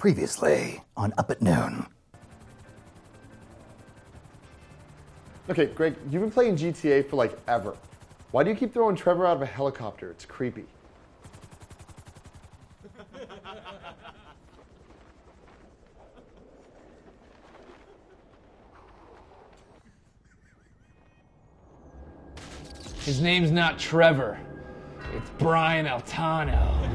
Previously on Up at Noon. Okay, Greg, you've been playing GTA for like ever. Why do you keep throwing Trevor out of a helicopter? It's creepy. His name's not Trevor. It's Brian Altano.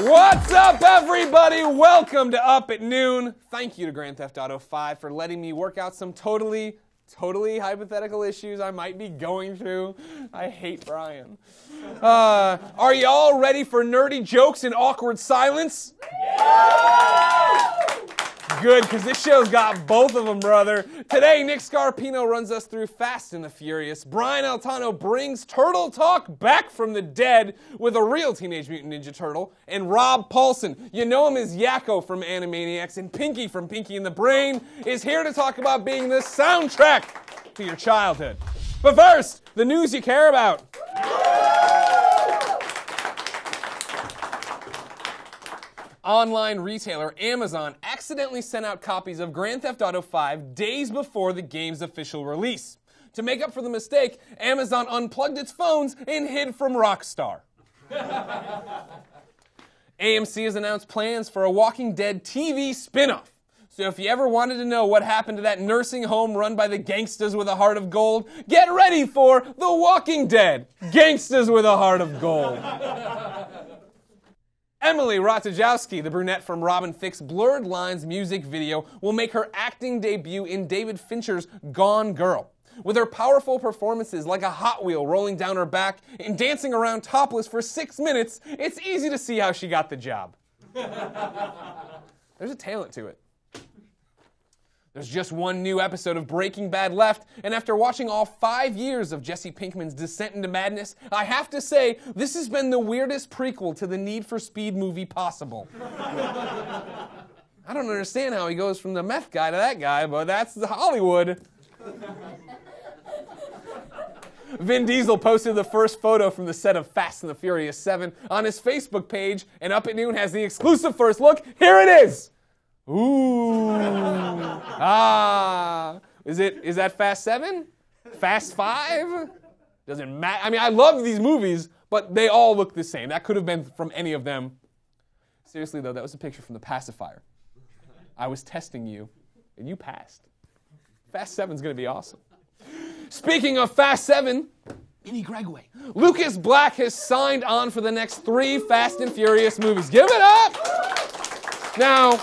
What's up, everybody? Welcome to Up at Noon. Thank you to Grand Theft Auto 5 for letting me work out some totally hypothetical issues I might be going through. I hate Brian. Are y'all ready for nerdy jokes and awkward silence? Yeah! Good, because this show's got both of them, brother. Today, Nick Scarpino runs us through Fast and the Furious. Brian Altano brings Turtle Talk back from the dead with a real Teenage Mutant Ninja Turtle. And Rob Paulsen, you know him as Yakko from Animaniacs, and Pinky from Pinky and the Brain, is here to talk about being the soundtrack to your childhood. But first, the news you care about. Online retailer Amazon accidentally sent out copies of Grand Theft Auto 5 days before the game's official release. To make up for the mistake, Amazon unplugged its phones and hid from Rockstar. AMC has announced plans for a Walking Dead TV spin-off. So if you ever wanted to know what happened to that nursing home run by the gangsters with a heart of gold, get ready for The Walking Dead, Gangsters with a Heart of Gold. Emily Ratajkowski, the brunette from Robin Thicke's Blurred Lines music video, will make her acting debut in David Fincher's Gone Girl. With her powerful performances like a Hot Wheel rolling down her back and dancing around topless for 6 minutes, it's easy to see how she got the job. There's a talent to it. There's just one new episode of Breaking Bad left, and after watching all 5 years of Jesse Pinkman's descent into madness, I have to say, this has been the weirdest prequel to the Need for Speed movie possible. I don't understand how he goes from the meth guy to that guy, but that's Hollywood. Vin Diesel posted the first photo from the set of Fast and the Furious 7 on his Facebook page, and Up at Noon has the exclusive first look. Here it is! Ooh. Is that Fast 7? Fast 5? Doesn't matter. I mean, I love these movies, but they all look the same. That could have been from any of them. Seriously, though, that was a picture from the pacifier. I was testing you, and you passed. Fast 7's going to be awesome. Speaking of Fast 7, Vinny Gregway, Lucas Black has signed on for the next 3 Fast and Furious movies. Give it up! Now,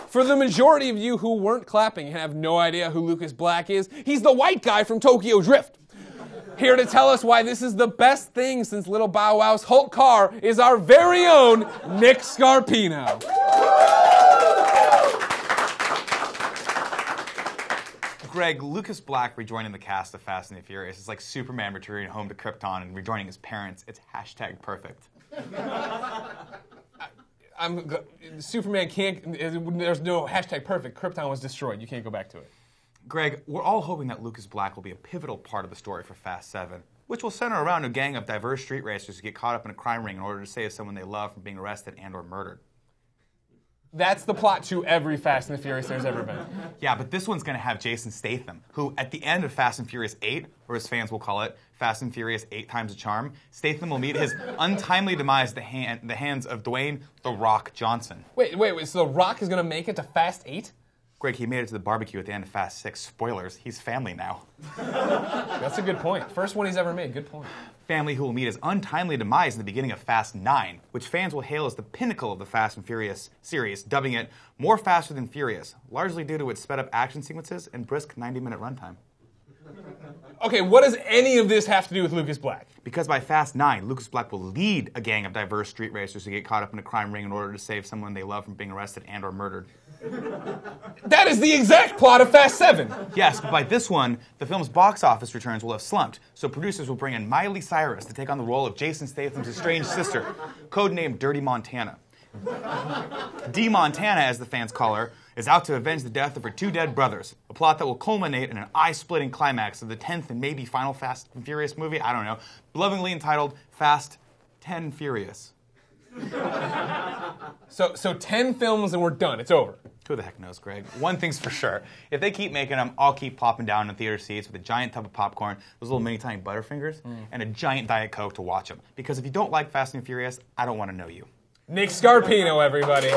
for the majority of you who weren't clapping and have no idea who Lucas Black is, he's the white guy from Tokyo Drift. Here to tell us why this is the best thing since Little Bow Wow's Hulk car is our very own Nick Scarpino. Greg, Lucas Black rejoining the cast of Fast and the Furious is like Superman returning home to Krypton and rejoining his parents. It's #perfect. Superman can't, there's no #perfect. Krypton was destroyed. You can't go back to it. Greg, we're all hoping that Lucas Black will be a pivotal part of the story for Fast 7, which will center around a gang of diverse street racers who get caught up in a crime ring in order to save someone they love from being arrested and or murdered. That's the plot to every Fast and the Furious there's ever been. Yeah, but this one's going to have Jason Statham, who at the end of Fast and Furious 8, or as fans will call it, Fast and Furious 8 Times a Charm, Statham will meet his untimely demise at the hands of Dwayne "The Rock" Johnson. Wait, so The Rock is going to make it to Fast 8? Greg, he made it to the barbecue at the end of Fast 6. Spoilers, he's family now. That's a good point. First one he's ever made. Good point. Family who will meet his untimely demise in the beginning of Fast 9, which fans will hail as the pinnacle of the Fast and Furious series, dubbing it more faster than Furious, largely due to its sped-up action sequences and brisk 90-minute runtime. Okay, what does any of this have to do with Lucas Black? Because by Fast 9, Lucas Black will lead a gang of diverse street racers who get caught up in a crime ring in order to save someone they love from being arrested and or murdered. That is the exact plot of Fast 7. Yes, but by this one, the film's box office returns will have slumped, so producers will bring in Miley Cyrus to take on the role of Jason Statham's estranged sister, codenamed Dirty Montana. D. Montana, as the fans call her, is out to avenge the death of her 2 dead brothers. A plot that will culminate in an eye-splitting climax of the 10th and maybe final Fast and Furious movie, I don't know, lovingly entitled Fast 10 Furious. So 10 films and we're done. It's over. Who the heck knows, Greg? One thing's for sure. If they keep making them, I'll keep plopping down in theater seats with a giant tub of popcorn, those little mini tiny Butterfingers, and a giant Diet Coke to watch them. Because if you don't like Fast and Furious, I don't want to know you. Nick Scarpino, everybody.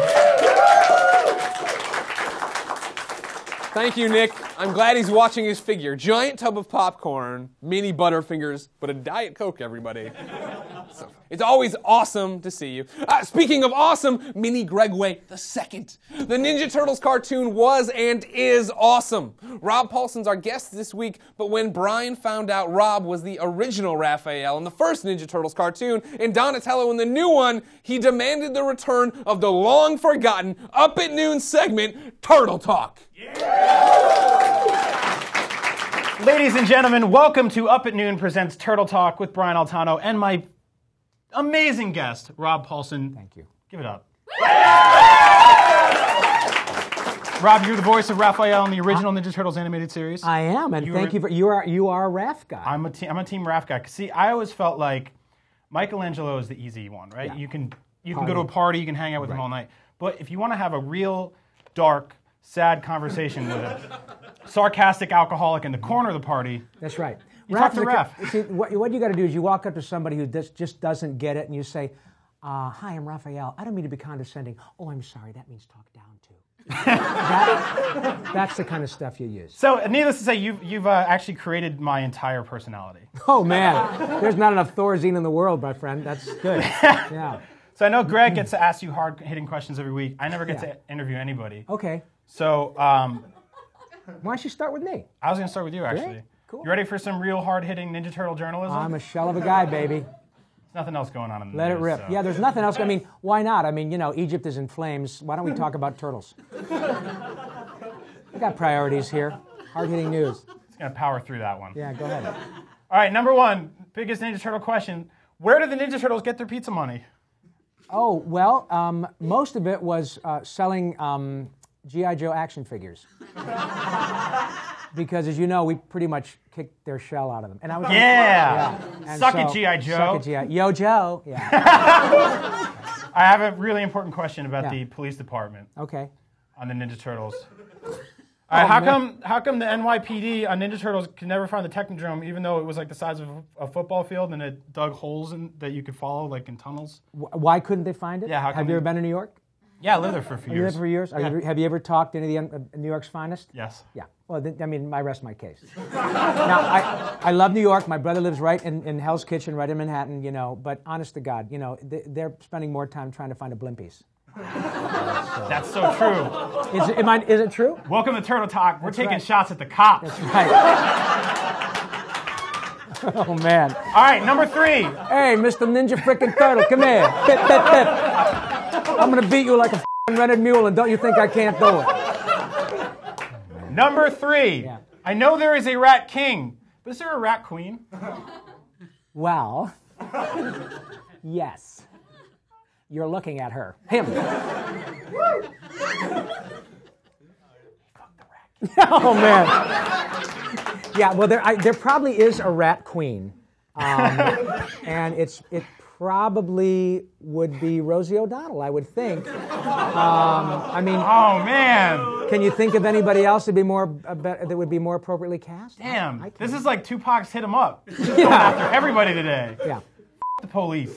Thank you, Nick. I'm glad he's watching his figure. Giant tub of popcorn, mini Butterfingers, but a Diet Coke, everybody. So, it's always awesome to see you. Speaking of awesome, Mini Gregway II. The Ninja Turtles cartoon was and is awesome. Rob Paulsen's our guest this week, but when Brian found out Rob was the original Raphael in the first Ninja Turtles cartoon and Donatello in the new one, he demanded the return of the long-forgotten Up at Noon segment, Turtle Talk. Ladies and gentlemen, welcome to Up at Noon presents Turtle Talk with Brian Altano and my amazing guest, Rob Paulsen. Thank you. Give it up. Rob, you're the voice of Raphael in the original Ninja Turtles animated series. I am, and thank you for you are a Raph guy. I'm a team Raph guy. See, I always felt like Michelangelo is the easy one, right? Yeah. You can go to a party, you can hang out with him all night. But if you want to have a real dark, sad conversation with a sarcastic alcoholic in the corner of the party, That's right. You talk to Raph. See, what you got to do is you walk up to somebody who just doesn't get it, and you say, "Hi, I'm Raphael. I don't mean to be condescending. Oh, I'm sorry. That means talk down to." That's the kind of stuff you use. So, needless to say, you've actually created my entire personality. Oh man, there's not enough Thorazine in the world, my friend. That's good. Yeah. So I know Greg gets to ask you hard-hitting questions every week. I never get to interview anybody. Okay. So Why don't you start with me? I was going to start with you, actually. Great. Cool. You ready for some real hard-hitting Ninja Turtle journalism? I'm a shell of a guy, baby. There's nothing else going on in the Let it news, rip. so. Yeah, there's nothing else. I mean, why not? I mean, Egypt is in flames. Why don't we talk about turtles? We got priorities here. Hard-hitting news. Just going to power through that one. Yeah, go ahead. All right, number one, biggest Ninja Turtle question. Where do the Ninja Turtles get their pizza money? Oh, well, most of it was selling G.I. Joe action figures. Because, as you know, we pretty much kicked their shell out of them. And I was And Suck it, G.I. Joe. Suck it, G.I. Yo, Joe. Yeah. I have a really important question about the police department Okay. on the Ninja Turtles. All right, how come the NYPD on Ninja Turtles could never find the Technodrome, even though it was like the size of a football field and it dug holes that you could follow, like in tunnels? Why couldn't they find it? Yeah, how come Have you ever been to New York? Yeah, I lived there for a few You years. lived for years? Have you ever talked to any of New York's finest? Yes. Yeah. Well, I rest my case. Now, I love New York. My brother lives right in Hell's Kitchen, right in Manhattan, but honest to God, they're spending more time trying to find a blimpies. That's so true. Is it true? Welcome to Turtle Talk. We're taking right. shots at the cops. That's right. Oh, man. All right, number 3. Hey, Mr. Ninja Frickin' Turtle, come here. Pip, pip, pip. I'm going to beat you like a rented mule, and don't you think I can't do it? Number 3. Yeah. I know there is a rat king, but is there a rat queen? Well, yes. You're looking at her. Him. Oh, man. Yeah, well, there probably is a rat queen. And it probably would be Rosie O'Donnell, I would think. I mean, Oh, man. can you think of anybody else that would be more appropriately cast? Damn. This is like Tupac's Hit 'Em Up. Yeah. After everybody today. Yeah. The police.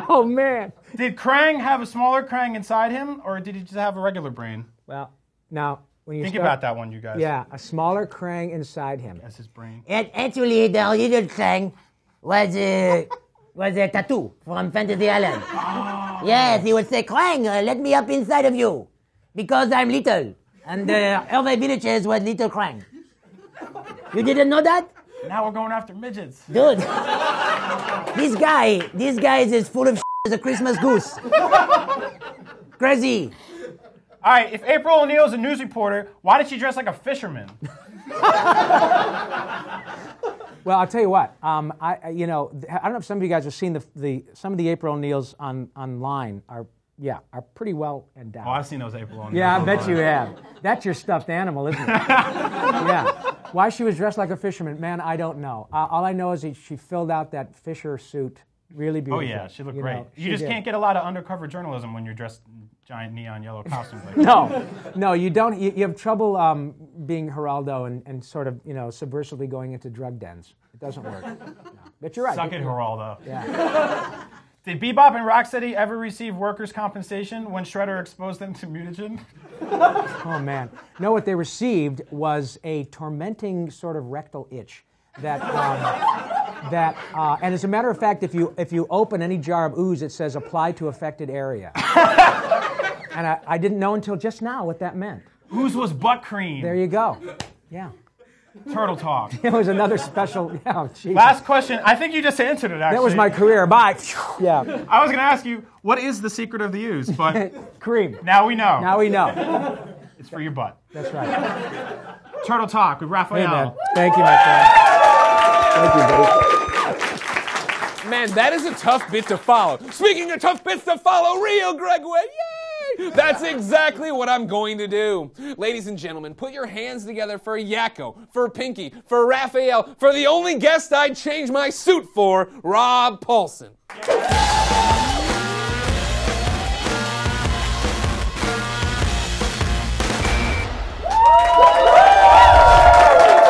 Oh, man. Did Krang have a smaller Krang inside him, or did he just have a regular brain? Well, now, when you Think start, about that one, you guys. Yeah, a smaller Krang inside him. That's his brain. Actually, the little Krang was a tattoo from Fantasy Island. Yes, he would say, Krang, let me up inside of you, because I'm little. And all my villagers was little Krang. You didn't know that? Now we're going after midgets. Dude, this guy is as full of as a Christmas goose. Crazy. All right, if April O'Neil's a news reporter, why did she dress like a fisherman? Well, I'll tell you what. I don't know if some of you guys have seen some of the April O'Neils online are are pretty well endowed. Oh, I've seen those April on. Yeah, I bet you have. That's your stuffed animal, isn't it? Yeah. Why she was dressed like a fisherman, man, I don't know. All I know is she filled out that Fisher suit really Oh beautiful. yeah, she looked great. Know, You just can't get a lot of undercover journalism when you're dressed in giant neon yellow costumes like that. No, you don't. You have trouble being Geraldo and sort of, subversively going into drug dens. It doesn't work. No. But you're right. Suck it, Geraldo. Yeah. Did Bebop and Rocksteady ever receive workers' compensation when Shredder exposed them to mutagen? Oh man. No, what they received was a tormenting sort of rectal itch. And as a matter of fact, if you open any jar of ooze, it says apply to affected area. And I didn't know until just now what that meant. Ooze was butt cream. There you go. Yeah. Turtle talk. It was another special. Oh, geez. Last question. I think you just answered it, actually. That was my career. Bye. Yeah. I was going to ask you, what is the secret of the ooze? But cream. Now we know. Now we know. It's for your butt. That's right. Turtle talk with Raphael. Hey, man. Thank you, my friend. Thank you, buddy. Man, that is a tough bit to follow. Speaking of tough bits to follow, Real Gregway, yay! That's exactly what I'm going to do. Ladies and gentlemen, put your hands together for Yakko, for Pinky, for Raphael, for the only guest I'd change my suit for, Rob Paulsen.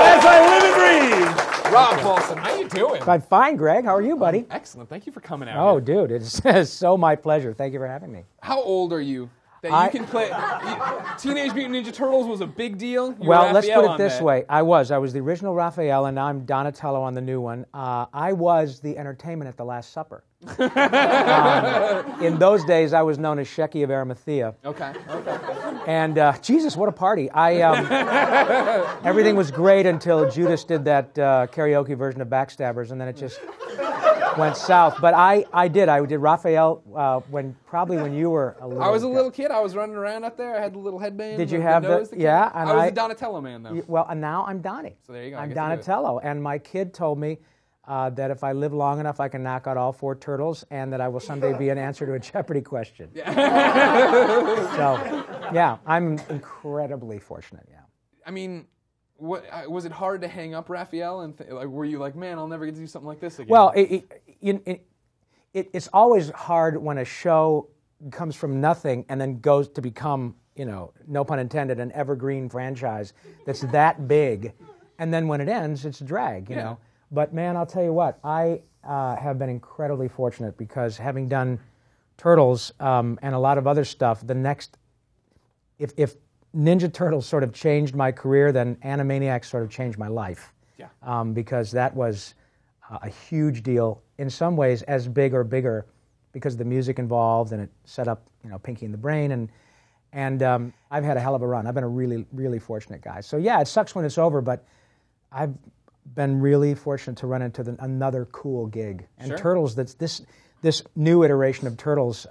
As I live and breathe. Rob Paulsen, how you doing? I'm fine, Greg. How are you, buddy? Excellent. Thank you for coming out. Oh, dude, it's so my pleasure. Thank you for having me. How old are you that you can play? Teenage Mutant Ninja Turtles was a big deal. You Well, were let's Raphael put it on this that. way. I was the original Raphael, and now I'm Donatello on the new one. I was the entertainment at the Last Supper. In those days, I was known as Shecky of Arimathea. Okay. And Jesus, what a party! Everything was great until Judas did that karaoke version of Backstabbers, and then it just went south. But I did Raphael when you were a little. I was a little kid. I was running around out there. I had the little headband. Did you the have nose the? that Yeah, came out. and I was the Donatello man though. Well, and now I'm Donnie. So there you go. I'm I guess I do it. Donatello, and my kid told me that if I live long enough, I can knock out all 4 turtles, and that I will someday be an answer to a Jeopardy question. So, yeah, I'm incredibly fortunate. Yeah. I mean, what was it hard to hang up Raphael? And were you like, man, I'll never get to do something like this again? Well, it's always hard when a show comes from nothing and then goes to become, no pun intended, an evergreen franchise that's that big, and then when it ends, it's a drag. You know. But man, I'll tell you what, I have been incredibly fortunate because having done Turtles and a lot of other stuff, if Ninja Turtles sort of changed my career, then Animaniacs sort of changed my life. Yeah. Because that was a huge deal, in some ways as big or bigger, because of the music involved, and it set up, Pinky and the Brain, and I've had a hell of a run. I've been a really, really fortunate guy. So yeah, it sucks when it's over, but I've been really fortunate to run into another cool gig. And Sure. Turtles, this new iteration of Turtles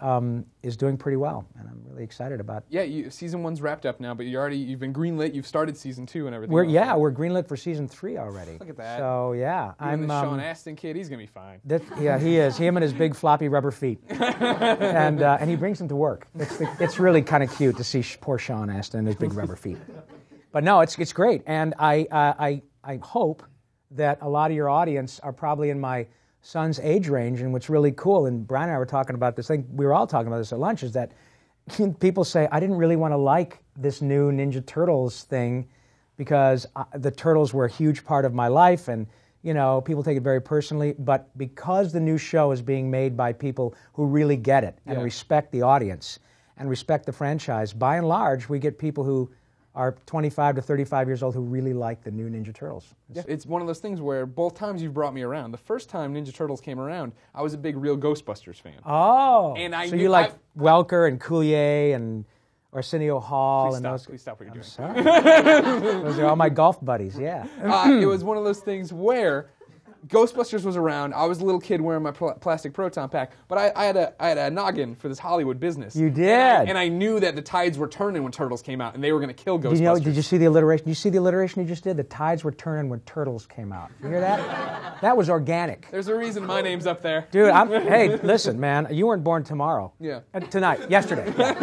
is doing pretty well, and I'm really excited about it. Yeah, season 1's wrapped up now, but you've been greenlit. You've started season 2 and everything. We're else. greenlit for season 3 already. Look at that. So yeah, Even the Sean Astin kid, he's gonna be fine. Yeah, he is. Him and his big floppy rubber feet, and he brings them to work. It's really kind of cute to see poor Sean Astin and his big rubber feet. But no, it's great, and I hope that a lot of your audience are probably in my son's age range, and what's really cool, and Brian and I were talking about this, we were all talking about this at lunch, is that people say, I didn't really want to like this new Ninja Turtles thing because the Turtles were a huge part of my life, and people take it very personally, but because the new show is being made by people who really get it and respect the audience and respect the franchise, by and large, we get people who are 25 to 35 years old who really like the new Ninja Turtles. Yeah, it's one of those things where both times you've brought me around. The first time Ninja Turtles came around, I was a big Real Ghostbusters fan. Oh, and so you like Welker and Coulier and Arsenio Hall Please stop what you're doing. Sorry. Those are all my golf buddies, yeah. It was one of those things where Ghostbusters was around. I was a little kid wearing my plastic proton pack, but I had a noggin for this Hollywood business. You did. And I knew that the tides were turning when Turtles came out, and they were going to kill Ghostbusters. Did you see the alliteration? Did you see the alliteration you just did? The tides were turning when Turtles came out. You hear that? That was organic. There's a reason my name's up there. Dude, hey, listen, man, you weren't born tomorrow. Yeah. Tonight, yesterday. Yeah.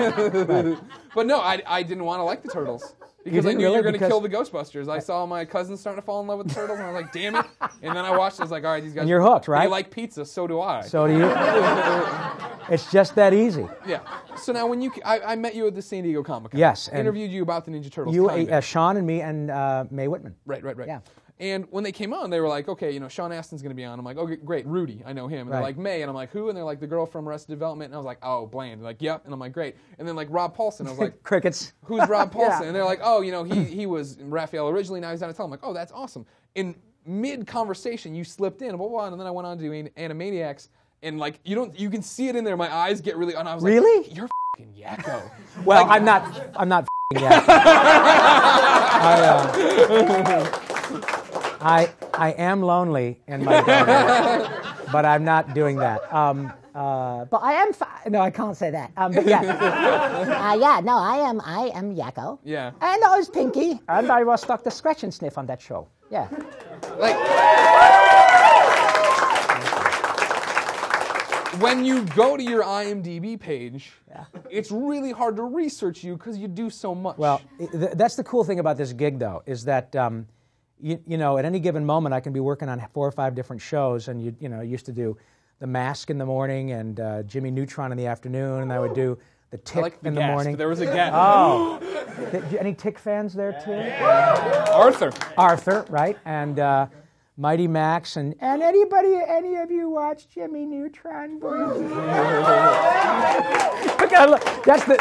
Right. But no, I didn't want to like the Turtles. Because I knew you were going to kill the Ghostbusters. I saw my cousins starting to fall in love with the Turtles, and I was like, damn it. And then I watched it, I was like, all right, these guys... And you're hooked, right? They like pizza, so do I. So do you. It's just that easy. Yeah. So now when I met you at the San Diego Comic-Con. Yes. I interviewed you about the Ninja Turtles. Sean and me and Mae Whitman. Right. Yeah. And when they came on, they were like, okay, Sean Astin's going to be on. I'm like, okay, great, Rudy, I know him. And they're like, May, and I'm like, who? And they're like, the girl from Arrested Development. And I was like, oh, Bland. They're like, yep. And I'm like, great. And then like Rob Paulsen, I was like, crickets. Who's Rob Paulsen? Yeah. And they're like, oh, he was Raphael originally, now he's on a tell. I'm like, oh, that's awesome. In mid-conversation, you slipped in, blah, blah, and then I went on doing Animaniacs, and like, you can see it in there. My eyes get really, and I was like, really? You're f***ing Yakko. Well, like, I'm not f***ing Yakko. I am lonely in my garden, but I'm not doing that. But I am. No, I can't say that. But yeah. No, I am Yakko. Yeah. And I was Pinky. And I was Dr. Scratch and Sniff on that show. Yeah. Like, when you go to your IMDb page, it's really hard to research you because you do so much. Well, that's the cool thing about this gig, though, is that you know, at any given moment, I can be working on 4 or 5 different shows, and I used to do The Mask in the morning and Jimmy Neutron in the afternoon, and I would do The Tick in the morning. There was a gasp. Oh, any Tick fans there too? Arthur, right? And Mighty Max, and any of you watch Jimmy Neutron, boys?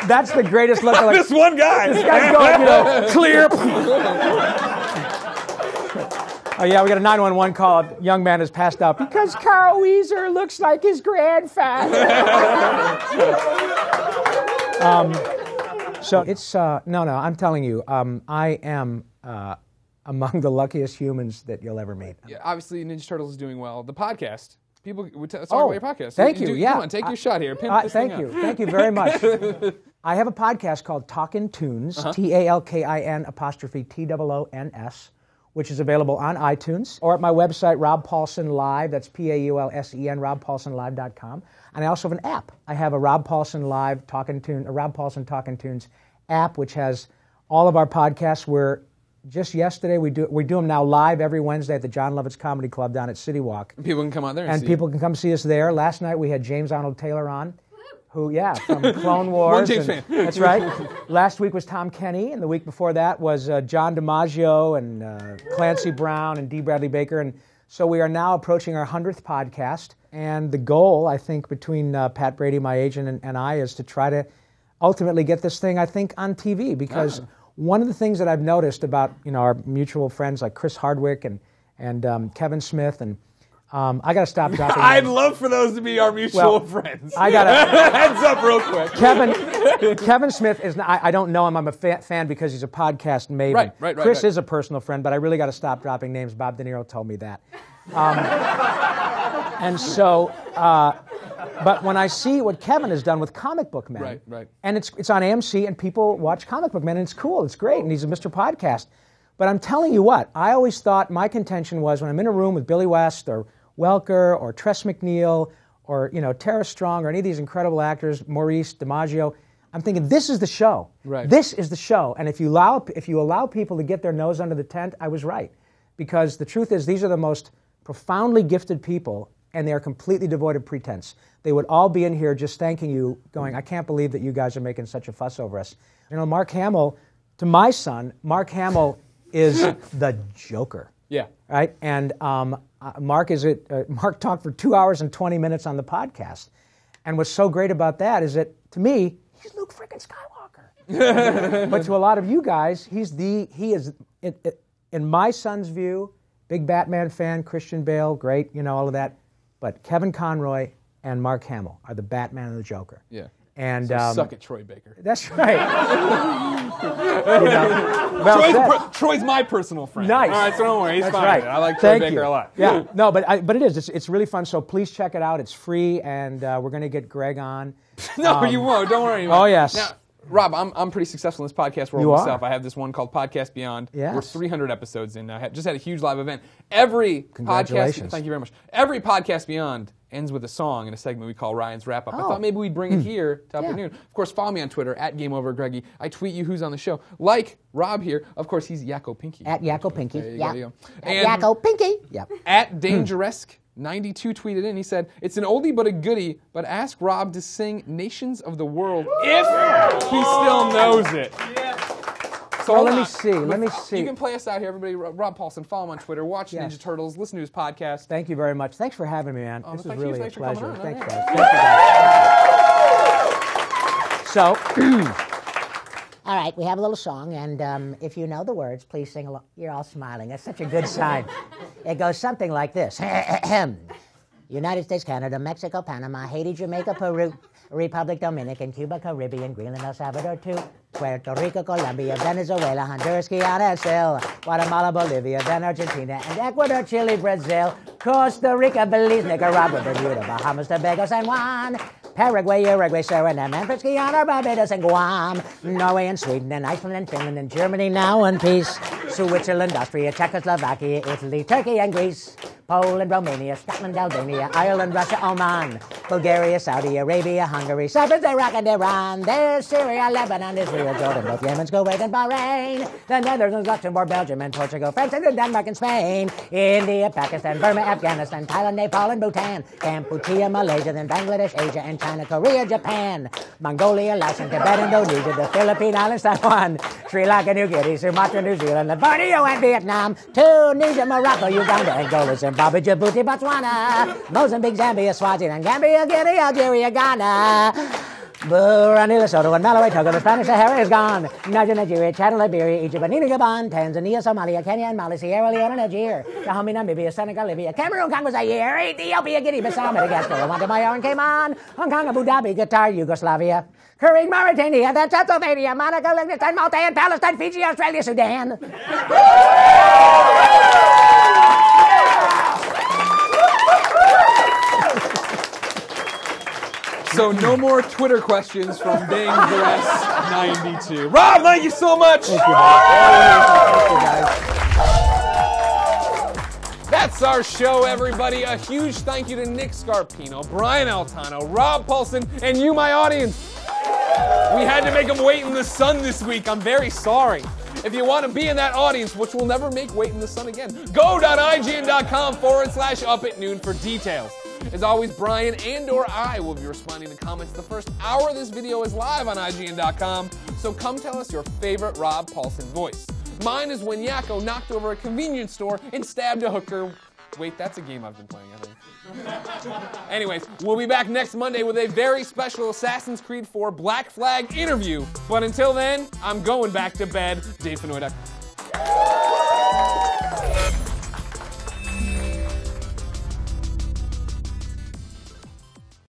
That's the greatest look. Like, this one guy. This guy's going, clear. Oh yeah, we got a 911 call. A young man has passed out because Carl Weezer looks like his grandfather. So it's no. I'm telling you, I am among the luckiest humans that you'll ever meet. Yeah, obviously, Ninja Turtles is doing well. The podcast. People would talk about your podcast. Thank you. Come on, take your shot here. Pimp this thing up. Thank you very much. I have a podcast called Talkin' Tunes, TALKIN_TOONS, which is available on iTunes or at my website, Rob Paulsen Live. That's PAULSEN, RobPaulsenLive.com. And I also have an app. I have a Rob Paulsen Live Talkin' Tunes, a Rob Paulsen Talkin' Tunes app, which has all of our podcasts. Where just yesterday we do them now live every Wednesday at the John Lovitz Comedy Club down at City Walk. People can come out there and people can come see us there. Last night we had James Arnold Taylor on. Who, from Clone Wars. One James fan. That's right. Last week was Tom Kenny, and the week before that was John DiMaggio and Clancy Brown and D. Bradley Baker. And so we are now approaching our 100th podcast. And the goal, I think, between Pat Brady, my agent, and I, is to try to ultimately get this thing, I think, on TV. Because one of the things that I've noticed about our mutual friends like Chris Hardwick and Kevin Smith and I got to stop dropping I'd love for those to be our mutual friends. I got to... Heads up real quick. Kevin Smith is... I don't know him. I'm a fan because he's a podcast maven. Right. Chris is a personal friend, but I really got to stop dropping names. Bob De Niro told me that. And so... but when I see what Kevin has done with Comic Book Men... Right. And it's on AMC, and people watch Comic Book Men, and it's cool. It's great, and he's a Mr. Podcast. But I'm telling you what, I always thought my contention was when I'm in a room with Billy West or Welker or Tress MacNeille or Tara Strong or any of these incredible actors, Maurice DiMaggio, I'm thinking this is the show. Right. This is the show. And if you allow people to get their nose under the tent, I was right, because the truth is these are the most profoundly gifted people, and they are completely devoid of pretense. They would all be in here just thanking you, going, I can't believe that you guys are making such a fuss over us. Mark Hamill, to my son, Mark Hamill is the Joker. Yeah. Right? And Mark talked for 2 hours and 20 minutes on the podcast. And what's so great about that is that, to me, he's Luke frickin' Skywalker. But to a lot of you guys, he is, in my son's view, big Batman fan, Christian Bale, great, all of that. But Kevin Conroy and Mark Hamill are the Batman and the Joker. Yeah. And Suck it, Troy Baker. That's right. Well, Troy's my personal friend. Nice. All right, so don't worry, he's That's fine. right. I like Troy Thank Baker you. a lot. Yeah, no, but it is. It's really fun. So please check it out. It's free, and we're going to get Greg on. No, you won't. Don't worry. Oh yes. Now, Rob, I'm pretty successful in this podcast world You myself. are. I have this one called Podcast Beyond. Yes. We're 300 episodes in now. Just had a huge live event. Every podcast, Congratulations. thank you very much. Every Podcast Beyond ends with a song in a segment we call Ryan's Wrap Up. I thought maybe we'd bring it here to Up at Noon. Of course, follow me on Twitter at GameOverGreggy. I tweet you who's on the show. Like Rob here, of course, he's Yakko Pinky. At Yakko Pinky. There you Yeah. go. At And Yakko Pinky. Yep. at Dangeresque92 tweeted in. He said, "It's an oldie but a goodie, but ask Rob to sing Nations of the World if he still knows it." So Well, hold let me on. see. Let me see. You can play us out here, everybody. Rob Paulsen, follow him on Twitter. Watch Yes. Ninja Turtles. Listen to his podcast. Thank you very much. Thanks for having me, man. This is thank you. really a Thanks for coming pleasure. on. Thanks, All guys. right. Thank you, guys. So, All right, we have a little song, and if you know the words, please sing along. You're all smiling. That's such a good sign. It goes something like this. United States, Canada, Mexico, Panama, Haiti, Jamaica, Peru, Republic Dominican, Cuba, Caribbean, Greenland, El Salvador, Puerto Rico, Colombia, Venezuela, Honduras, Guyana, El Salvador, Guatemala, Bolivia, then Argentina, and Ecuador, Chile, Brazil, Costa Rica, Belize, Nicaragua, Bermuda, Bahamas, Tobago, San Juan, Paraguay, Uruguay, Suriname, Memphis, Guyana, Barbados, and Guam, Norway, and Sweden, and Iceland, and Finland, and Germany, now in peace, Switzerland, Austria, Czechoslovakia, Italy, Turkey, and Greece, Poland, Romania, Scotland, Albania, Ireland, Russia, Oman, Bulgaria, Saudi Arabia, Hungary, Cyprus, Iraq, and Iran. There's Syria, Lebanon, Israel, Jordan, both Yemen's, Kuwait, and Bahrain. The Netherlands, Luxembourg, Belgium, and Portugal, France, and Denmark, and Spain. India, Pakistan, Burma, Afghanistan, Thailand, Nepal, and Bhutan. Cambodia, Malaysia, then Bangladesh, Asia, and China, Korea, Japan. Mongolia, Laos, and Tibet, Indonesia, the Philippine Islands, Taiwan. Sri Lanka, New Guinea, Sumatra, New Zealand, Borneo, and Vietnam. Tunisia, Morocco, Uganda, Angola, Zimbabwe, Djibouti, Botswana, Mozambique, Zambia, Swaziland, Gambia, Guinea, Algeria, Ghana, Burundi, Lesotho, and Malawi, Togo, the Spanish Sahara is gone. Nigeria, Chad, Liberia, Egypt, Benin, Gabon, Tanzania, Somalia, Kenya, and Mali, Sierra Leone, and Niger, Dahomey, Namibia, Senegal, Libya, Cameroon, Congo, Zaire, Ethiopia, Guinea, Bissau, Madagascar, Rwanda, Myanmar, Cayman, Hong Kong, Abu Dhabi, Qatar, Yugoslavia, Kuwait, Mauritania, that's Albania, Monaco, Liechtenstein, Malta, and Palestine, Fiji, Australia, Sudan. So no more Twitter questions from Dangerous92. Rob, thank you so much. thank you, guys. That's our show, everybody. A huge thank you to Nick Scarpino, Brian Altano, Rob Paulsen, and you, my audience. We had to make them wait in the sun this week. I'm very sorry. If you want to be in that audience, which we'll never make wait in the sun again, go.ign.com/up-at-noon for details. As always, Brian and or I will be responding to comments. The first hour of this video is live on IGN.com, so come tell us your favorite Rob Paulsen voice. Mine is when Yakko knocked over a convenience store and stabbed a hooker. Wait, that's a game I've been playing, I think. Anyways, we'll be back next Monday with a very special Assassin's Creed 4 Black Flag interview. But until then, I'm going back to bed. Dave Fennoy.